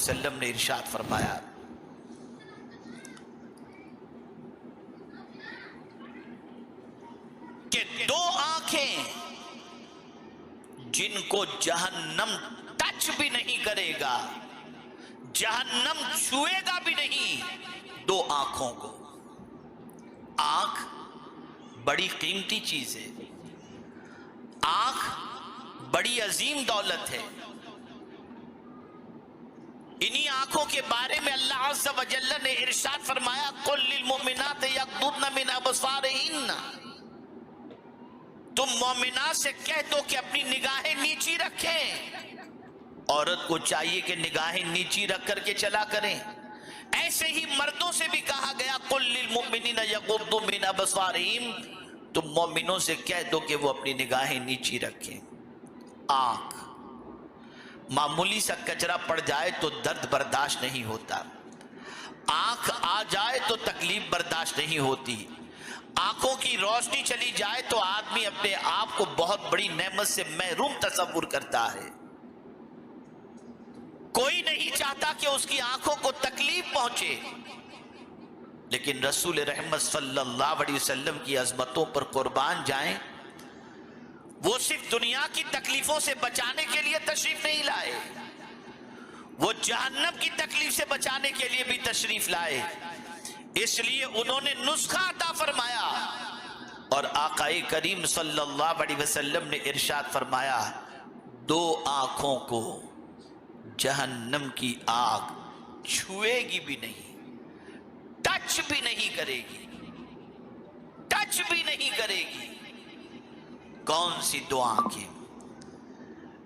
وسلم نے ارشاد فرمایا کہ دو آنکھیں جن کو جہنم ٹچ بھی نہیں کرے گا، جہنم چھوئے گا بھی نہیں، دو آنکھوں کو۔ آنکھ بڑی قیمتی چیز ہے، آنکھ بڑی عظیم دولت ہے۔ انہی آنکھوں کے بارے میں اللہ عز و جل نے ارشاد فرمایا قُلْ لِلْمُؤْمِنَاتِ يَغْضُضْنَ مِنْ أَبْصَارِهِنَّ، تم مومنات سے کہہ دو کہ اپنی نگاہیں نیچی رکھیں۔ عورت کو چاہیے کہ نگاہیں نیچی رکھ کر کے چلا کریں۔ ایسے ہی مردوں سے بھی کہا گیا قُلْ لِلْمُؤْمِنِينَ يَغُضُّوا مِنْ أَبْصَارِهِمْ، تم مومنوں سے کہہ دو کہ وہ اپنی نگاہیں نیچی رکھیں۔ آنکھ معمولی سا کچرا پڑ جائے تو درد برداشت نہیں ہوتا، آنکھ آ جائے تو تکلیف برداشت نہیں ہوتی، آنکھوں کی روشنی چلی جائے تو آدمی اپنے آپ کو بہت بڑی نعمت سے محروم تصور کرتا ہے۔ کوئی نہیں چاہتا کہ اس کی آنکھوں کو تکلیف پہنچے، لیکن رسول رحمت صلی اللہ علیہ وسلم کی عظمتوں پر قربان جائیں، وہ صرف دنیا کی تکلیفوں سے بچانے کے لیے تشریف نہیں لائے، وہ جہنم کی تکلیف سے بچانے کے لیے بھی تشریف لائے۔ اس لیے انہوں نے نسخہ عطا فرمایا، اور آقا کریم صلی اللہ علیہ وسلم نے ارشاد فرمایا دو آنکھوں کو جہنم کی آگ چھوئے گی بھی نہیں، ٹچ بھی نہیں کرے گی، ٹچ بھی نہیں کرے گی۔ کون سی دو آنکھیں؟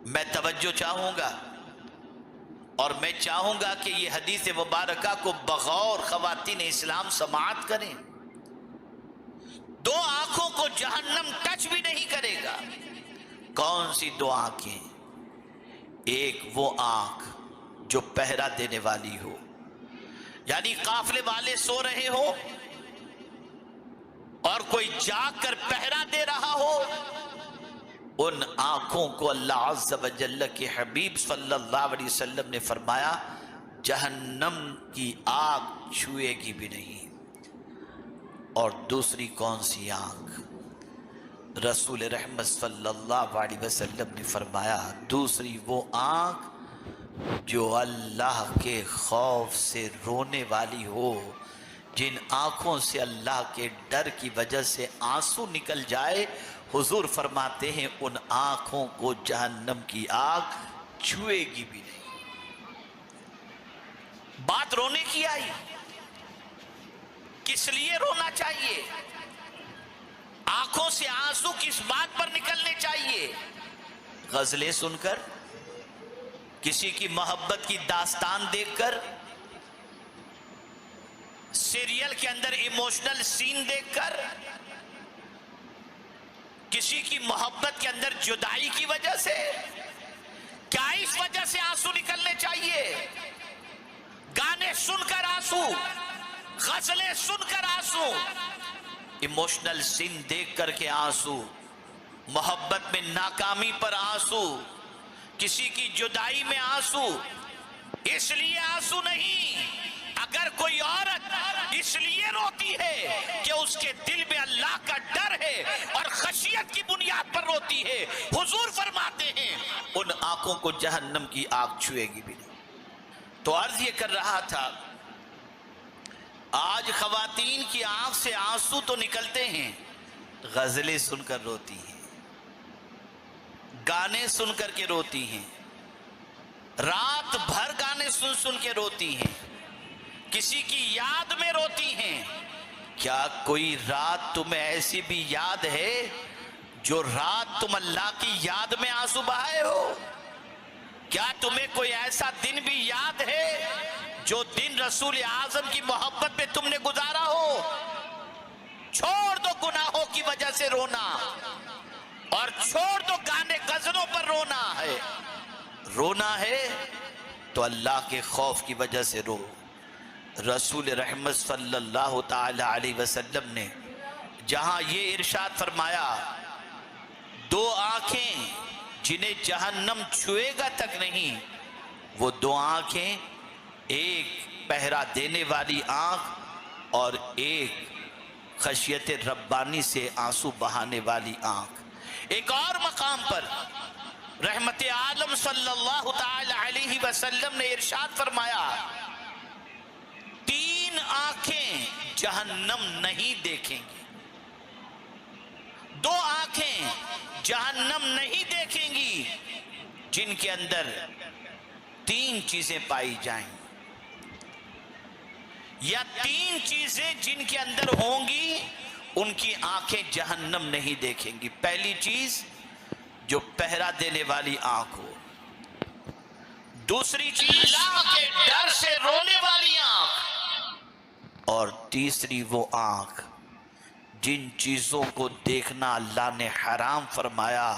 میں توجہ چاہوں گا، اور میں چاہوں گا کہ یہ حدیث مبارکہ کو بغور خواتین اسلام سماعت کریں۔ دو آنکھوں کو جہنم ٹچ بھی نہیں کرے گا۔ کون سی دو آنکھیں؟ ایک وہ آنکھ جو پہرا دینے والی ہو، یعنی قافلے والے سو رہے ہو اور کوئی جاگ کر پہرا دے رہا ہو، ان آنکھوں کو اللہ عز و جل کے حبیب صلی اللہ علیہ وسلم نے فرمایا جہنم کی آگ چھوئے گی بھی نہیں۔ اور دوسری کون سی آنکھ؟ رسول رحمت صلی اللہ علیہ وسلم نے فرمایا دوسری وہ آنکھ جو اللہ کے خوف سے رونے والی ہو، جن آنکھوں سے اللہ کے ڈر کی وجہ سے آنسو نکل جائے، حضور فرماتے ہیں ان آنکھوں کو جہنم کی آگ چھوئے گی بھی نہیں۔ بات رونے کی آئی، کس لیے رونا چاہیے؟ آنکھوں سے آنسو کس بات پر نکلنے چاہیے؟ غزلیں سن کر، کسی کی محبت کی داستان دیکھ کر، سیریل کے اندر ایموشنل سین دیکھ کر، کسی کی محبت کے اندر جدائی کی وجہ سے؟ کیا اس وجہ سے آنسو نکلنے چاہیے؟ گانے سن کر آنسو، غزلیں سن کر آنسو، ایموشنل سین دیکھ کر کے آنسو، محبت میں ناکامی پر آنسو، کسی کی جدائی میں آنسو، اس لیے آنسو نہیں۔ اگر کوئی عورت اس لیے روتی ہے کہ اس کے دل میں اللہ کا ڈر ہے اور خشیت کی بنیاد پر روتی ہے، حضور فرماتے ہیں ان آنکھوں کو جہنم کی آگ چھوئے گی بھی نہیں۔ تو عرض یہ کر رہا تھا، آج خواتین کی آنکھ سے آنسو تو نکلتے ہیں، غزلیں سن کر روتی ہیں، گانے سن کر کے روتی ہیں، رات بھر گانے سن سن کے روتی ہیں، کسی کی یاد میں روتی ہیں۔ کیا کوئی رات تمہیں ایسی بھی یاد ہے جو رات تم اللہ کی یاد میں آنسو بہائے ہو؟ کیا تمہیں کوئی ایسا دن بھی یاد ہے جو دن رسول اعظم کی محبت میں تم نے گزارا ہو؟ چھوڑ دو گناہوں کی وجہ سے رونا، اور چھوڑ دو گانے غزلوں پر رونا ہے۔ رونا ہے تو اللہ کے خوف کی وجہ سے رو۔ رسول رحمت صلی اللہ تعالی علیہ وسلم نے جہاں یہ ارشاد فرمایا دو آنکھیں جنہیں جہنم چھوئے گا تک نہیں، وہ دو آنکھیں ایک پہرا دینے والی آنکھ اور ایک خشیت ربانی سے آنسو بہانے والی آنکھ۔ ایک اور مقام پر رحمت عالم صلی اللہ تعالی علیہ وسلم نے ارشاد فرمایا، 3 آنکھیں جہنم نہیں دیکھیں گی، 2 آنکھیں جہنم نہیں دیکھیں گی جن کے اندر 3 چیزیں پائی جائیں، یا 3 چیزیں جن کے اندر ہوں گی ان کی آنکھیں جہنم نہیں دیکھیں گی۔ پہلی چیز جو پہرا دینے والی آنکھ ہو، دوسری چیز اللہ کے ڈر سے رونے والی آنکھ، اور تیسری وہ آنکھ جن چیزوں کو دیکھنا اللہ نے حرام فرمایا،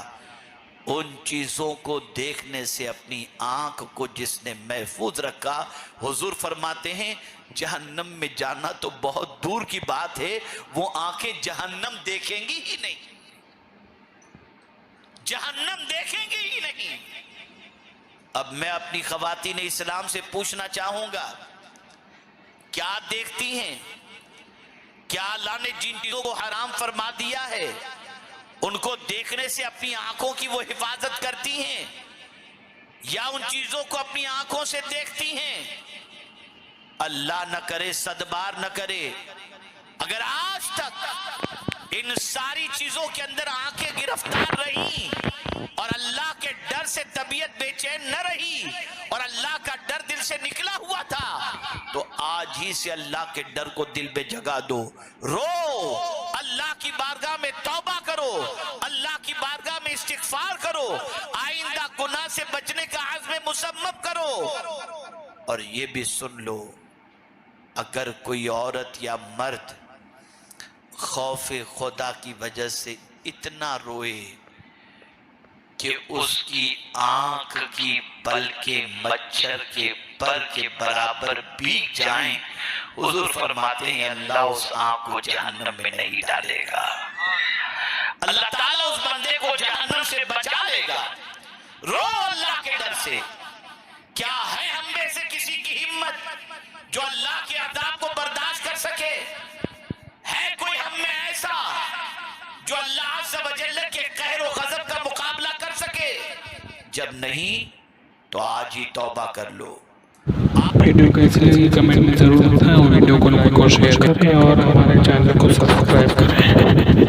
ان چیزوں کو دیکھنے سے اپنی آنکھ کو جس نے محفوظ رکھا، حضور فرماتے ہیں جہنم میں جانا تو بہت دور کی بات ہے، وہ آنکھیں جہنم دیکھیں گی ہی نہیں، جہنم دیکھیں گے ہی نہیں۔ اب میں اپنی خواتین اسلام سے پوچھنا چاہوں گا، کیا دیکھتی ہیں؟ کیا اللہ نے جن چیزوں کو حرام فرما دیا ہے ان کو دیکھنے سے اپنی آنکھوں کی وہ حفاظت کرتی ہیں، یا ان چیزوں کو اپنی آنکھوں سے دیکھتی ہیں؟ اللہ نہ کرے، صدبار نہ کرے، اگر آج تک ان ساری چیزوں کے اندر آنکھیں گرفتار رہیں اور اللہ کے ڈر سے طبیعت بے چین نہ رہی اور اللہ کا ڈر دل سے نکلا ہوا تھا، تو آج ہی سے اللہ کے ڈر کو دل میں جگا دو، رو، اللہ کی بارگاہ میں توبہ کرو، اللہ کی بارگاہ میں استغفار کرو، آئندہ گناہ سے بچنے کا عزم مصمم کرو۔ اور یہ بھی سن لو، اگر کوئی عورت یا مرد خوف خدا کی وجہ سے اتنا روئے کہ اس کی آنکھ کی پلکیں مچھر کے پر کے برابر بھیگ جائیں، حضور فرماتے ہیں اللہ اس آنکھ کو جہنم میں نہیں ڈالے گا، اللہ تعالیٰ اس بندے کو جہنم سے بچا لے گا۔ رو اللہ کے ڈر سے۔ کیا ہے ہم میں سے کسی کی ہمت جو اللہ کے عذاب کو برداشت کر سکے؟ ہے کوئی ہم میں ایسا جو اللہ عز و جل کے قہر و غضب کا مقابلہ کر سکے؟ جب نہیں تو آج ہی توبہ کر لو۔ ویڈیو کیسی لگی کمنٹ میں ضرور بتائیں، اور ویڈیو کو لائک اور شیئر کریں اور ہمارے چینل کو سبسکرائب کریں۔